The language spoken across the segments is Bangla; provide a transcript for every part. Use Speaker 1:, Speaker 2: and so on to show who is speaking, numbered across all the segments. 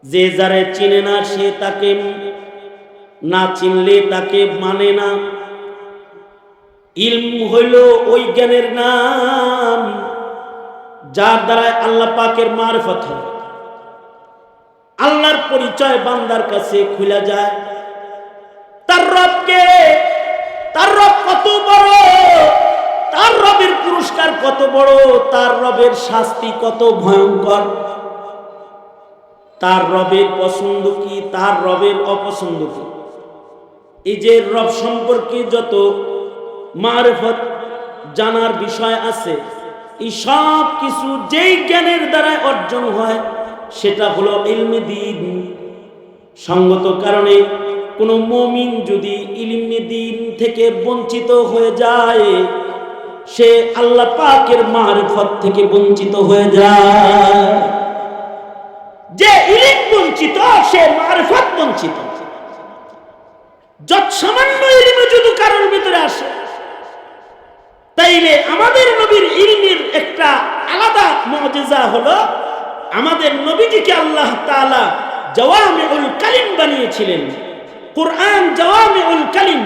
Speaker 1: যে যারে চিনে না সে তাকে না চিনলে তাকে মানে না। ইলম হইল ওই জ্ঞানের নাম যার দ্বারা আল্লাহ পাকের মারফত হয়, আল্লাহর পরিচয় বান্দার কাছে খুলে যায়। তার রবকে, তার রব কত বড়, তার রবের পুরস্কার কত বড়, তার রবের শাস্তি কত ভয়ঙ্কর, তার রবের পছন্দ কি, তার রবের অপছন্দ কি। এই যে রব সম্পর্কে যত মারফত জানার বিষয় আছে, এই সব কিছু যেই জ্ঞানের দ্বারা অর্জন হয় সেটা হলো ইলমে দ্বীন। সঙ্গত কারণে কোনো মুমিন যদি ইলমে দ্বীন থেকে বঞ্চিত হয়ে যায়, সে আল্লাহ পাকের মারফত থেকে বঞ্চিত হয়ে যায়। যে ইলম বঞ্চিত সে মারফত বঞ্চিত। যত সামান্য ইলমে যদি কারোর ভিতরে আসে, তাইলে আমাদের নবীর ইলমের একটা আলাদা মুজিজা হলো, আমাদের নবীজিকে আল্লাহ তাআলা জাওয়ামিউল কালিম বানিয়েছিলেন। কুরআন জাওয়ামিউল কালিম,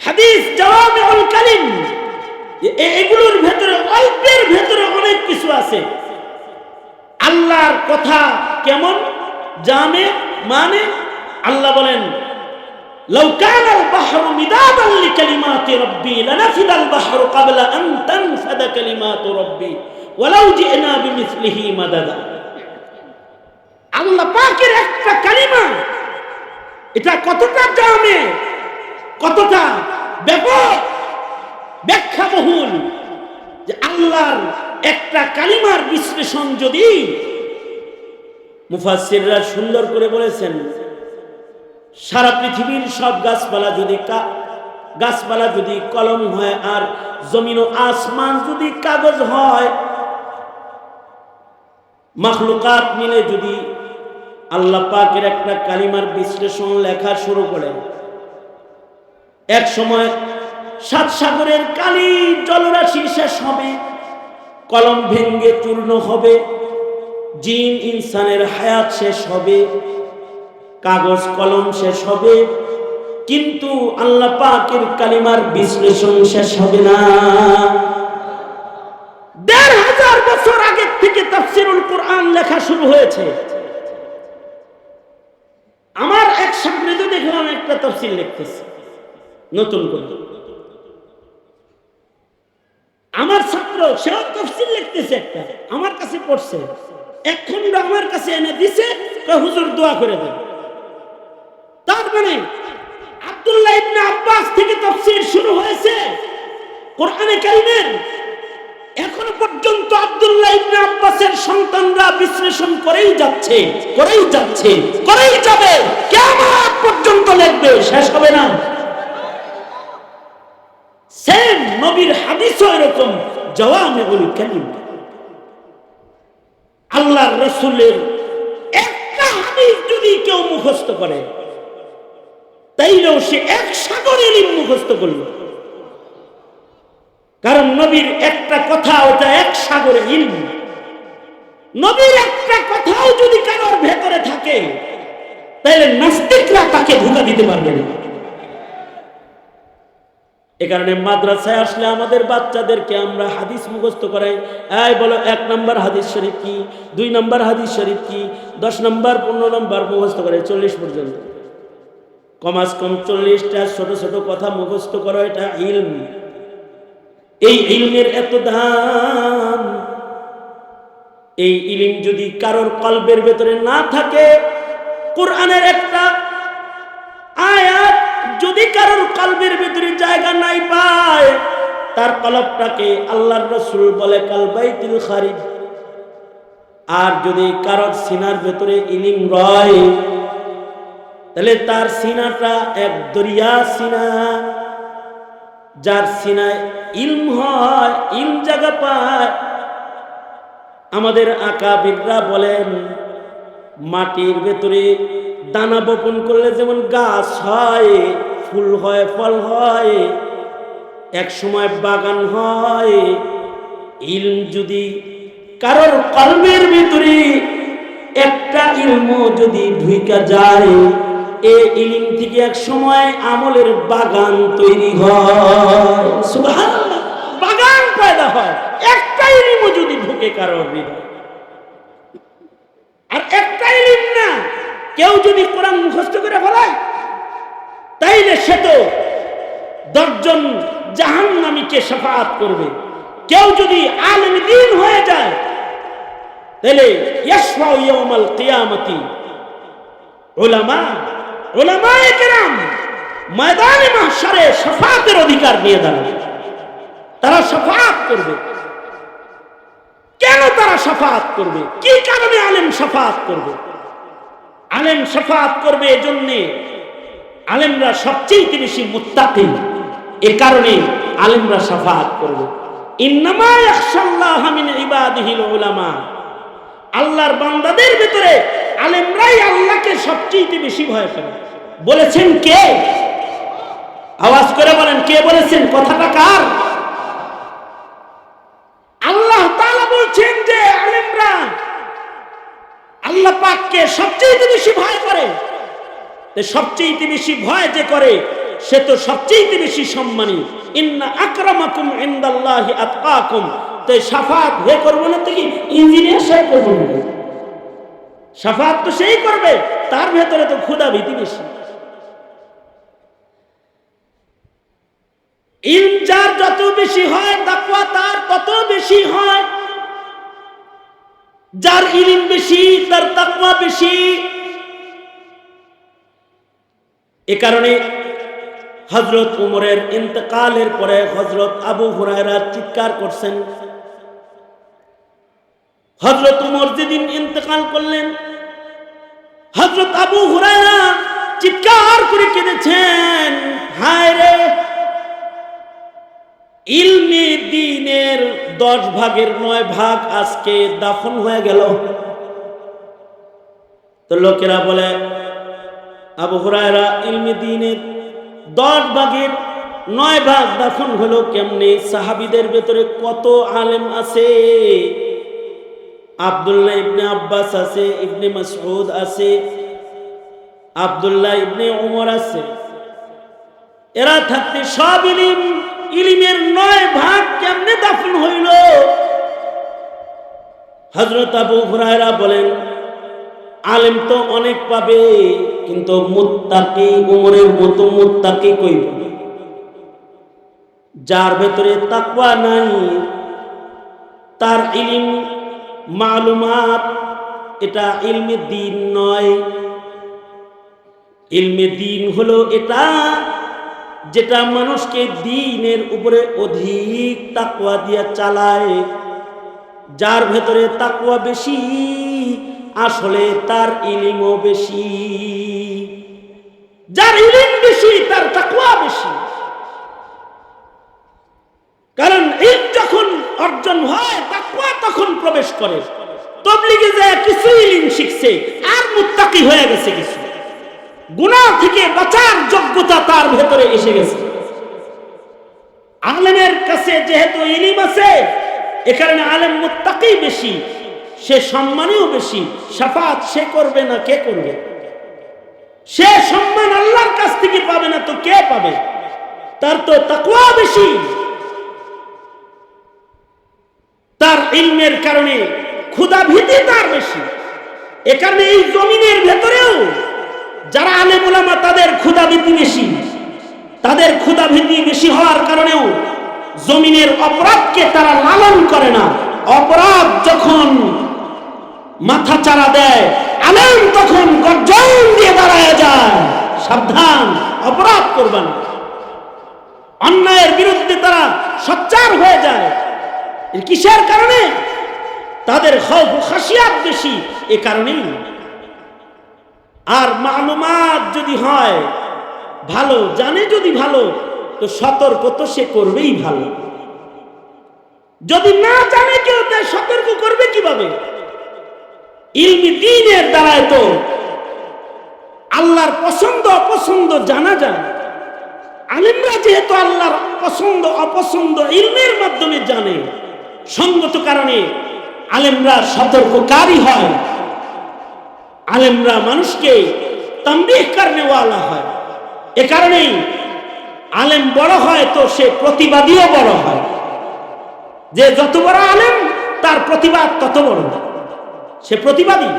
Speaker 1: হাদিস জাওয়ামিউল কালিম। এগুলোর ভেতরে অল্পের ভেতরে অনেক কিছু আছে। আল্লাহর কথা কেমন জানে মানে, আল্লাহ বলেন লাউ কানাল বাহরু মিদাদান লিকালিমাতি রাব্বি লানাফিদাল বাহরু ক্বাবলা আন তানফাদা কালিমাতু রাব্বি ওয়ালাউ জি'না বিমিসলিহি মাদাদা। আল্লাহ পাকের একটা কালিমা, এটা কতটা জামে, কতটা ব্যাপক, ব্যাখ্যাবহুল, যে আল্লাহর একটা কালিমার বিশ্লেষণ যদি মুফাসসিররা সুন্দর করে বলেছেন, সারা পৃথিবীর সব গাছপালা যদি কলম হয়, আর জমিন ও আসমান যদি কাগজ হয়, মাখলুকাত মিলে যদি আল্লাহ পাকের একটা কালিমার বিশ্লেষণ লেখা শুরু করে, এক সময় 7 সাগরের কালি জলরাশি শেষ হবে, কলম ভেঙ্গে চূর্ণ হবে, জিন ইনসানের হায়াত শেষ হবে, কাগজ কলম শেষ হবে, কিন্তু আল্লাহ পাকের কালিমার বিশ্লেষণ শেষ হবে না। ১৫০০ বছর আগে থেকে তাফসীরুল কুরআন লেখা শুরু হয়েছে। আমার এক ছাত্রীকে দেখলাম একটা তাফসীর লিখতেছে নতুন করে, আমার ছাত্র সেও তাফসীর লিখতেছে, একটা আমার কাছে পড়ছে, এক খণ্ড আমার কাছে এনে দিছে, হুজুর দোয়া করে দেন। তার মানে আব্দুল্লাহ ইবনে আব্বাস থেকে তাফসীর শুরু হয়েছে কোরআনে কারীমের, এখনো পর্যন্ত আব্দুল্লাহ ইবনে আব্বাসের সন্তানরা বিশ্লেষণ করেই যাচ্ছে, করেই যাচ্ছে, করেই যাবে, কিয়ামত পর্যন্ত লিখবে, শেষ হবে না। সেম নবীর হাদিসও এরকম জাওয়ামিউল কালিম। আল্লাহর রাসূলের একটা হাদিস যদি কেউ মুখস্থ করে, তাইলেও সে 1 সাগরের ইলম মুখস্থ করল। কারণ নবীর একটা কথা, ওটা 1 সাগরের ইলম। নবীর একটা কথাও যদি কারোর ভেতরে থাকে, তাহলে নাস্তিকরা তাকে ধোঁকা দিতে পারবে না। এ কারণে মাদ্রাসায় আসলে আমাদের বাচ্চাদেরকে আমরা হাদিস মুখস্থ করাই। এই বলো 1 নম্বর হাদিস শরীফ কি, 2 নম্বর হাদিস শরীফ কি, 10 নম্বর 15 নম্বর মুখস্থ করে 40 পর্যন্ত, কমাস কম 40টা ছোট ছোট কথা মুখস্থ করো, এটা ইলম। এই ইলমের এত দাম। এই ইলম যদি কারোর কলবের ভেতরে না থাকে, কোরআনের একটা আয়াত যদি কারোর কলবের ভেতরে জায়গা নাই পায়, তার কলবটাকে আল্লাহর রাসূল বলে কালবাইতুল খারিজ। আর যদি কারোর সিনার ভেতরে ইলম রয়, তাহলে তার সিনাটা এক দরিয়া সিনা। যার সিনায় ইলম হয়, ইলম জায়গা পায়। আমাদের আকাবিররা বলেন, মাটির ভেতরে দানা বপন করলে যেমন গাছ হয়, ফুল হয়, ফল হয়, এক সময় বাগান হয়, ইলম যদি কারোর কলবের ভিতরে একটা ইলমও যদি ঢুইকা যায়, এই ইলম থেকে এক সময় আমলের বাগান তৈরি হয়। সুবহানাল্লাহ, বাগান পয়দা হয় একটা ইলমও যদি ঢুকে কারোর হৃদয়। আর একটা ইলম না, কেউ যদি কোরআন মুখস্থ করে ফেলায় তাইলে সে তো 10 জন জাহান্নামীকে শাফাআত করবে। কেউ যদি আলেম দ্বীন হয়ে যায় তাহলে ইয়াশফাউ ইয়াউমাল কিয়ামতি উলামায়ে কেরাম ময়দানে মাহশারে শাফাআতের অধিকার নিয়ে দাঁড়াবে। তারা শাফাআত করবে। কেন তারা শাফাআত করবে? কি কারণে আলেম শাফাআত করবে? আলেম শাফাআত করবে এজন্য আলেমরা সবচেয়ে বেশি মুত্তাকি, এ কারণে আলেমরা শাফাআত করবে। ইন্নামা ইয়াখশাল্লাহ মিন ইবাদিহিল উলামা, আল্লাহর বান্দাদের ভিতরে আলেমরাই আল্লাহকে সবচেয়ে বেশি ভয় করে। বলেছেন কে? আওয়াজ করে বলেন, কে বলেছেন? কথাটা কার? আল্লাহ তাআলা বলছেন যে আলেমরা আল্লাহ পাককে সবচেয়ে বেশি ভয় করে। সবচেয়ে বেশি ভয় যে করে সে তো সবচেয়ে বেশি সম্মানী। ইন্না আকরামাকুম ইনদাল্লাহি আতকাকুম। তো শাফাআত হে করবো না, তো কি ইঞ্জিনিয়ার সে করবো না? শাফাআত তো সেই করবে, তার ভেতরে তো ক্ষুধা ভীতি বেশি। ইলম যার যত বেশি হয় তাকওয়া তার তত বেশি হয়। যার ইলম বেশি তার তাকওয়া বেশি। এ কারণে হযরত উমরের ইন্তেকালের পরে হযরত আবু হুরায়রা চিৎকার করছেন। হযরত উমর যেদিন ইন্তেকাল করলেন, হযরত আবু হুরায়রা চিৎকার করে কেঁদেছেন, হায় রে, ইলমে দ্বীনের 10 ভাগের 9 ভাগ আজকে দাফন হয়ে গেল। তো লোকেরা বলে, আবু হুরায়রা ইলমে দ্বীনের 10 ভাগের 9 ভাগ দাফন হলো কেমনে? সাহাবীদের ভেতরে কত আলেম আছে? আব্দুল্লাহ ইবনে আব্বাস আছে, ইবনে মাসউদ আছে, আব্দুল্লাহ ইবনে উমর আছে। এরা থাকতে সব ইলমের 9 ভাগ কেমনে দাফন হইল? হযরত আবু হুরায়রা বলেন, আলেম তো অনেক পাবে, কিন্তু মুত্তাকি উমরের মতো মুত্তাকি কই পাবে? যার ভেতরে তাকওয়া নাই, তার ইলম মালুমাত এটা ইলমে দ্বীন নয়। ইলমে দ্বীন হলো এটা যেটা মানুষকে দ্বীনের উপরে অধিক তাকওয়া দিয়া চালায়। যার ভেতরে তাকওয়া বেশি আসলে তার ইলমও বেশি। যার ইলম বেশি তার তাকওয়া বেশি। কারণ ইলম যখন অর্জন হয় তাকওয়া তখন প্রবেশ করে। তাবলীগে যায় কিছু ইলম শিখছে আর মুত্তাকি হয়ে গেছে, কিছু গুনাহ থেকে বাঁচার যোগ্যতা তার ভেতরে এসে গেছে। আলেমের কাছে যেহেতু ইলম আছে, এ কারণে আলেম মুত্তাকি বেশি, সে সম্মানীয় বেশি। শাফাআত সে করবে না, কে করবে? সে সম্মান আল্লাহর কাছ থেকে পাবে না তো কে পাবে? তার তো তাকওয়া বেশি। তার ইলমের কারণে ক্ষুধা ভীতি তার বেশি। এ কারণে এই জমিনের ভেতরেও যারা আলেম উলামা তাদের ক্ষুধা ভীতি বেশি। তাদের ক্ষুধা ভীতি বেশি হওয়ার কারণেও জমিনের অপরাধকে তারা লালন করে না। অপরাধ যখন মাথা চারা দেয়, আলেম তখন গর্জন দিয়ে দাঁড়ায় যায়, সাবধান, অপরাধ করবে না। অন্যায়ের বিরুদ্ধে তারা সোচ্চার হয়ে যায়। কিসের কারণে? তাদের খৌফ খাশিয়াত বেশি, এ কারণেই। আর মালুমাত যদি হয় ভালো, জানে যদি ভালো, তো সতর্ক তো সে করবেই ভালো। যদি না জানে কেউ, তাই সতর্ক করবে কিভাবে? ইলমি দ্বীনের দ্বারাই তো আল্লাহর পছন্দ অপছন্দ জানা যায়। আলেমরা যেহেতু আল্লাহর পছন্দ অপছন্দ ইলমের মাধ্যমে জানে, সঙ্গত কারণে আলেমরা সতর্ককারী হয়। আলেমরা মানুষকে তামবিহ করনে ওয়ালা হয়। এ কারণেই আলেম বড় হয় তো সে প্রতিবাদীও বড় হয়। যে যত বড় আলেম তার প্রতিবাদ তত বড়, সে প্রতিবাদী।